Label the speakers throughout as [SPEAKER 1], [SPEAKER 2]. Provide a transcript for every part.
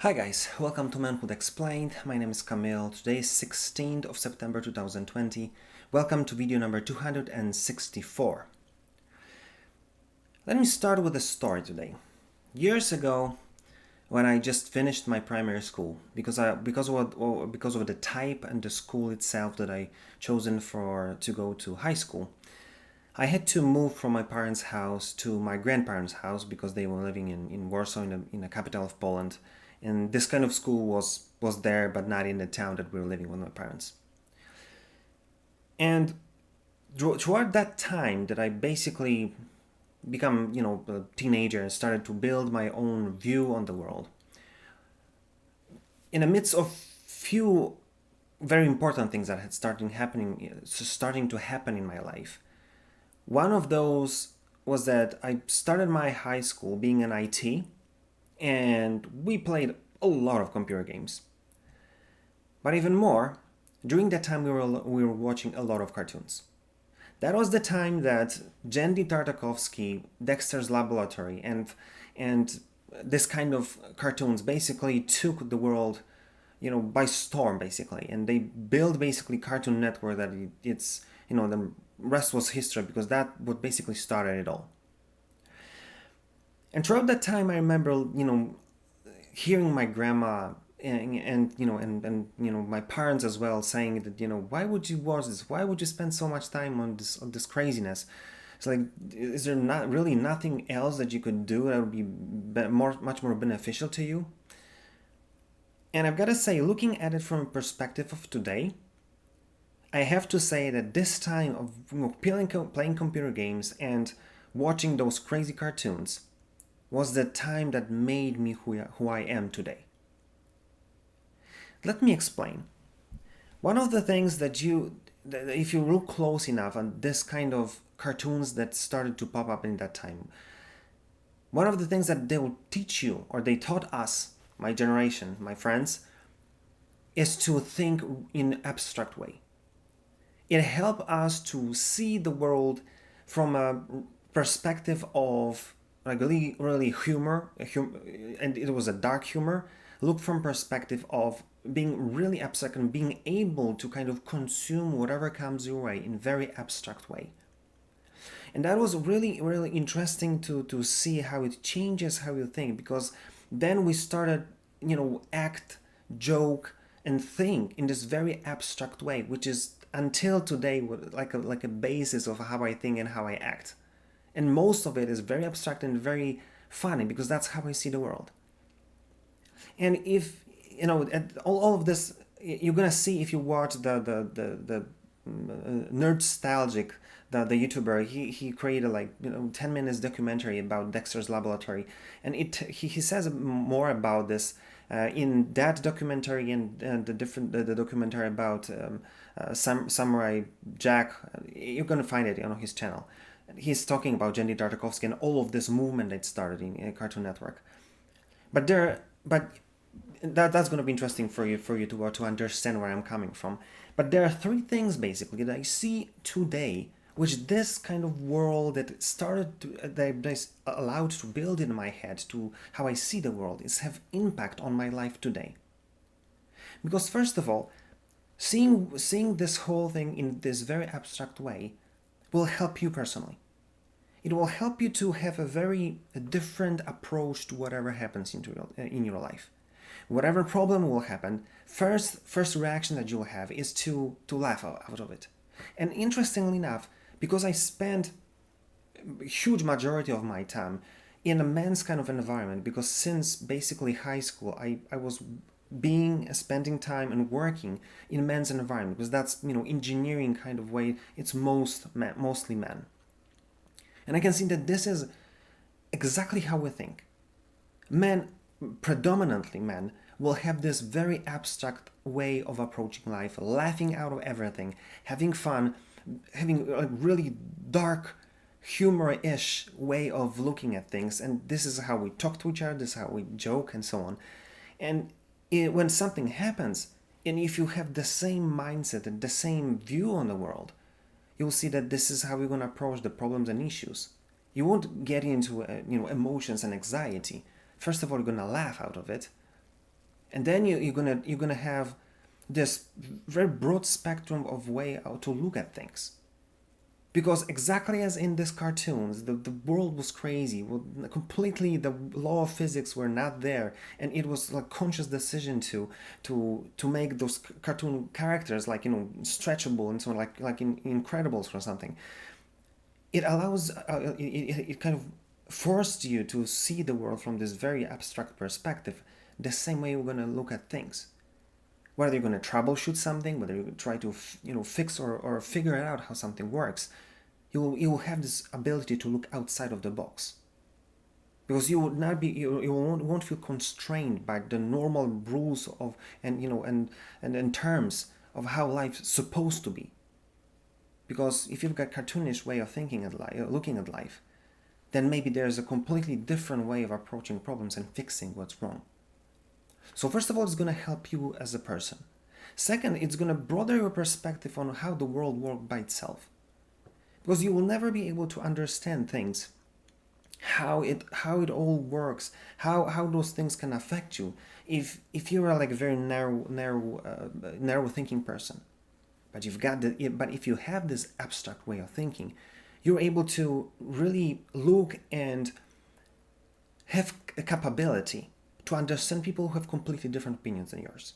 [SPEAKER 1] Hi guys, welcome to Manhood Explained. My name is Kamil. Today is 16th of September 2020. Welcome to video number 264. Let me start with a story today. Years ago, when I just finished my primary school, because of the type and the school itself that I chosen to go to high school, I had to move from my parents' house to my grandparents' house because they were living in Warsaw, in the capital of Poland. And this kind of school was there, but not in the town that we were living with my parents. And throughout that time that I basically become, a teenager and started to build my own view on the world, in the midst of few very important things that had starting to happen in my life. One of those was that I started my high school being an IT, and we played a lot of computer games. But even more, during that time we were watching a lot of cartoons. That was the time that Genndy Tartakovsky, Dexter's Laboratory, and this kind of cartoons basically took the world, by storm basically, and they built basically Cartoon Network that the rest was history because that what basically started it all. And throughout that time, I remember, hearing my grandma and my parents as well saying that, why would you watch this? Why would you spend so much time on this craziness? It's like, is there not really nothing else that you could do that would be much more beneficial to you? And I've got to say, looking at it from a perspective of today, I have to say that this time of playing computer games and watching those crazy cartoons was the time that made me who I am today. Let me explain. One of the things that if you look close enough on this kind of cartoons that started to pop up in that time, one of the things that they will teach you, or they taught us, my generation, my friends, is to think in abstract way. It helped us to see the world from a perspective of like really humor, and it was a dark humor. Look from perspective of being really abstract and being able to kind of consume whatever comes your way in very abstract way. And that was really, really interesting to see how it changes how you think, because then we started, act, joke, and think in this very abstract way, which is until today like a basis of how I think and how I act. And most of it is very abstract and very funny because that's how I see the world. And if all of this, you're gonna see if you watch the Nerdstalgic, the YouTuber. He created 10 minutes documentary about Dexter's Laboratory, and he says more about this in that documentary and the documentary about Samurai Jack. You're gonna find it on his channel. He's talking about Genndy Tartakovsky and all of this movement that started in Cartoon Network. But that's going to be interesting for you to understand where I'm coming from. But there are three things basically that I see today, which this kind of world that allowed to build in my head to how I see the world is have impact on my life today. Because first of all, seeing this whole thing in this very abstract way will help you personally. It will help you to have a very different approach to whatever happens in your life. Whatever problem will happen, first reaction that you'll have is to laugh out of it. And interestingly enough, because I spent a huge majority of my time in a men's kind of environment, because since basically high school, I was spending time and working in a men's environment, because that's engineering kind of way, it's mostly men. And I can see that this is exactly how we think. Men, predominantly men, will have this very abstract way of approaching life, laughing out of everything, having fun, having a really dark, humor-ish way of looking at things. And this is how we talk to each other, this is how we joke, and so on. And when something happens, and if you have the same mindset and the same view on the world, you'll see that this is how we're going to approach the problems and issues. You won't get into emotions and anxiety. First of all, you're going to laugh out of it. And then you're gonna have this very broad spectrum of way how to look at things. Because exactly as in these cartoons, the world was crazy. Completely, the law of physics were not there, and it was like conscious decision to make those cartoon characters like stretchable and so on, like in Incredibles or something. It allows it kind of forced you to see the world from this very abstract perspective, the same way we're gonna look at things. Whether you're going to troubleshoot something, whether you try to fix or figure out how something works, you will have this ability to look outside of the box, because you would not be you won't feel constrained by the normal rules of and terms of how life's supposed to be. Because if you've got cartoonish way of thinking at life, looking at life, then maybe there's a completely different way of approaching problems and fixing what's wrong. So first of all, it's going to help you as a person. Second, it's going to broaden your perspective on how the world works by itself. Because you will never be able to understand things, how it all works, how those things can affect you, if you are like a very narrow thinking person. But if you have this abstract way of thinking, you're able to really look and have a capability to understand people who have completely different opinions than yours.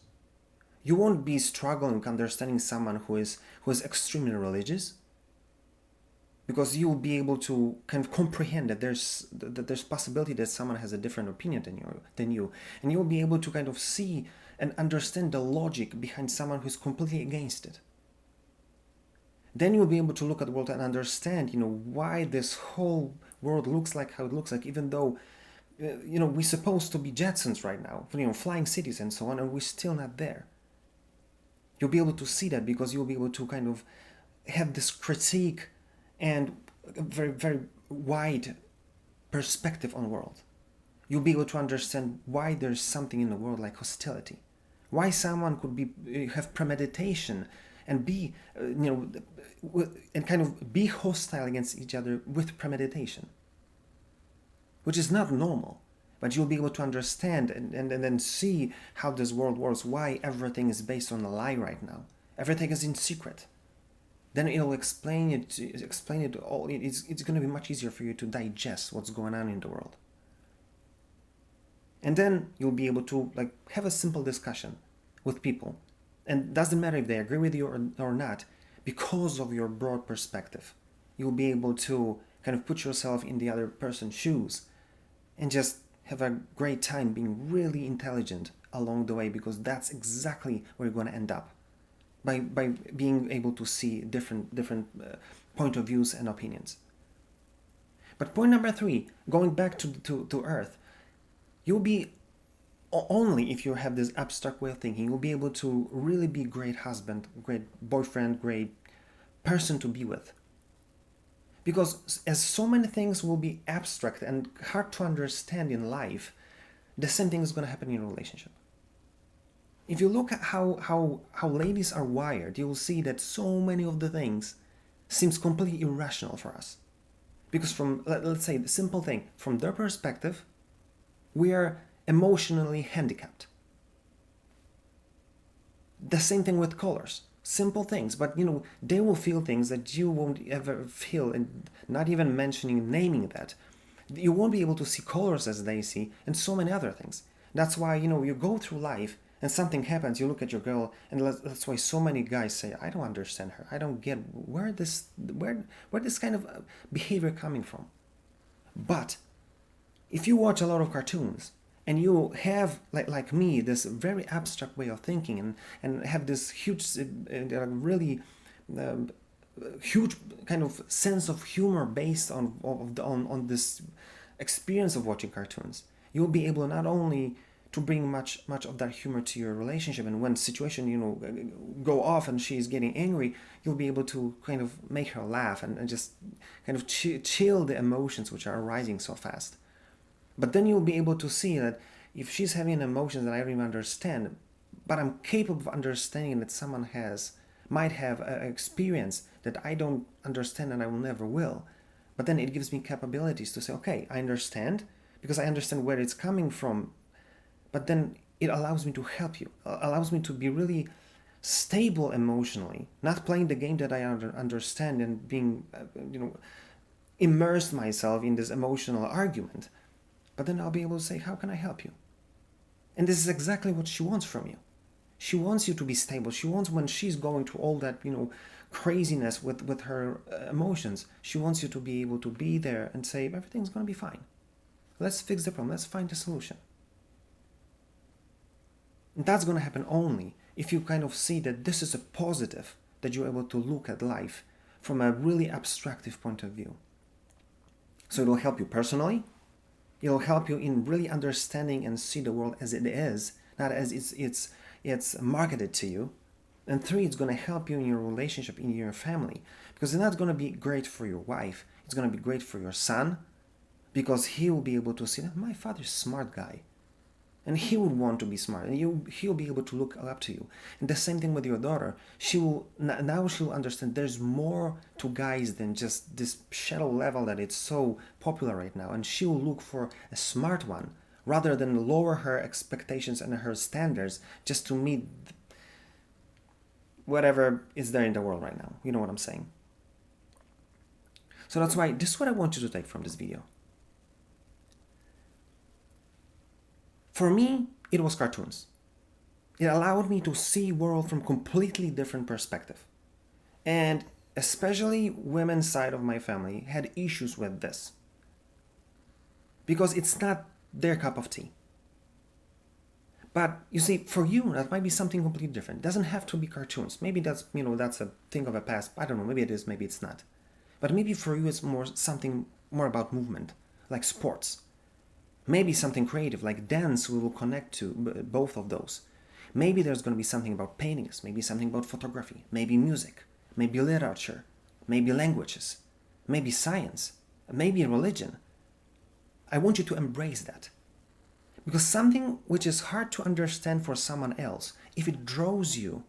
[SPEAKER 1] You won't be struggling understanding someone who is extremely religious, because you will be able to kind of comprehend that there's possibility that someone has a different opinion than you, and you'll be able to kind of see and understand the logic behind someone who's completely against it. Then you'll be able to look at the world and understand, why this whole world looks like how it looks like, even though we're supposed to be Jetsons right now, flying cities and so on, and we're still not there. You'll be able to see that because you'll be able to kind of have this critique and a very, very wide perspective on the world. You'll be able to understand why there's something in the world like hostility, why someone could have premeditation and be, and kind of be hostile against each other with premeditation, which is not normal. But you'll be able to understand and then see how this world works, why everything is based on a lie right now. Everything is in secret. Then it'll explain it all. It's going to be much easier for you to digest what's going on in the world. And then you'll be able to have a simple discussion with people. And it doesn't matter if they agree with you or not, because of your broad perspective. You'll be able to kind of put yourself in the other person's shoes and just have a great time being really intelligent along the way, because that's exactly where you're going to end up. By being able to see different point of views and opinions. But point number 3, going back to Earth, you'll be, only if you have this abstract way of thinking, you'll be able to really be a great husband, great boyfriend, great person to be with. Because as so many things will be abstract and hard to understand in life, the same thing is going to happen in your relationship. If you look at how ladies are wired, you will see that so many of the things seems completely irrational for us. Because from, let's say, the simple thing, from their perspective, we are emotionally handicapped. The same thing with colors. Simple things, but they will feel things that you won't ever feel, and not even naming that. You won't be able to see colors as they see, and so many other things. That's why, you go through life and something happens, you look at your girl, and that's why so many guys say, I don't understand her. I don't get where this kind of behavior coming from. But if you watch a lot of cartoons and you have, like me, this very abstract way of thinking and have this huge, really huge kind of sense of humor based on this experience of watching cartoons, you'll be able not only to bring much of that humor to your relationship, and when situation go off and she's getting angry, you'll be able to kind of make her laugh and just kind of chill the emotions which are arising so fast. But then you'll be able to see that if she's having an emotion that I don't even understand, but I'm capable of understanding that someone might have an experience that I don't understand and I will never will, but then it gives me capabilities to say, okay, I understand, because I understand where it's coming from. But then it allows me to help you, allows me to be really stable emotionally, not playing the game that I understand and being, immersed myself in this emotional argument. But then I'll be able to say, how can I help you? And this is exactly what she wants from you. She wants you to be stable. She wants, when she's going through all that, craziness with her emotions, she wants you to be able to be there and say, everything's going to be fine. Let's fix the problem. Let's find a solution. And that's going to happen only if you kind of see that this is a positive, that you're able to look at life from a really abstractive point of view. So it'll help you personally. It'll help you in really understanding and see the world as it is, not as it's marketed to you. And 3, it's going to help you in your relationship, in your family, because it's not going to be great for your wife. It's going to be great for your son, because he will be able to see that my father's a smart guy, and he would want to be smart, and he'll be able to look up to you. And the same thing with your daughter. She'll understand there's more to guys than just this shallow level that it's so popular right now, and she'll look for a smart one rather than lower her expectations and her standards just to meet whatever is there in the world right now. You know what I'm saying? So that's why this is what I want you to take from this video. For me, it was cartoons. It allowed me to see world from completely different perspective. And especially women's side of my family had issues with this, because it's not their cup of tea. But you see, for you, that might be something completely different. It doesn't have to be cartoons. Maybe that's a thing of a past. I don't know, maybe it is, maybe it's not. But maybe for you it's something more about movement, like sports. Maybe something creative, like dance, we will connect to both of those. Maybe there's going to be something about paintings, maybe something about photography, maybe music, maybe literature, maybe languages, maybe science, maybe religion. I want you to embrace that. Because something which is hard to understand for someone else, if it draws you,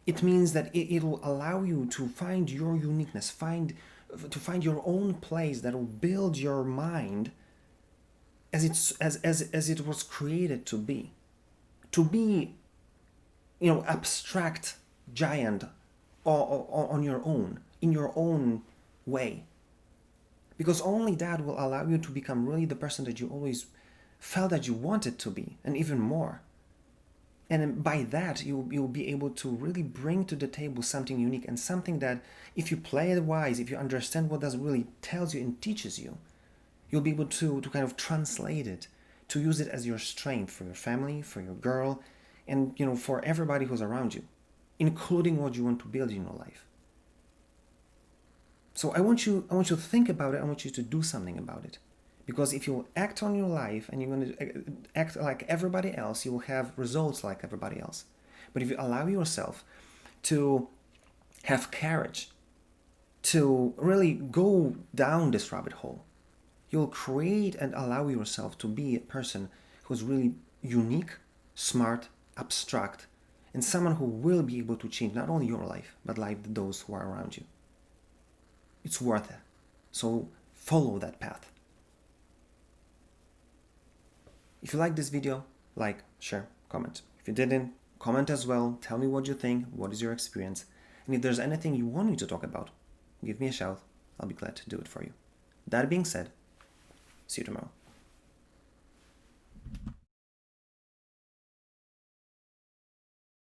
[SPEAKER 1] it means that it will allow you to find your uniqueness, to find your own place that will build your mind as it was created to be. To be, abstract giant on your own, in your own way. Because only that will allow you to become really the person that you always felt that you wanted to be, and even more. And by that, you'll be able to really bring to the table something unique, and something that, if you play it wise, if you understand what that really tells you and teaches you, you'll be able to kind of translate it, to use it as your strength for your family, for your girl, and for everybody who's around you, including what you want to build in your life. So I want you to think about it. I want you to do something about it. Because if you act on your life and you're going to act like everybody else, you will have results like everybody else. But if you allow yourself to have courage to really go down this rabbit hole, you'll create and allow yourself to be a person who's really unique, smart, abstract, and someone who will be able to change not only your life, but life of those who are around you. It's worth it. So follow that path. If you like this video, like, share, comment. If you didn't, comment as well. Tell me what you think, what is your experience. And if there's anything you want me to talk about, give me a shout. I'll be glad to do it for you. That being said, see you tomorrow.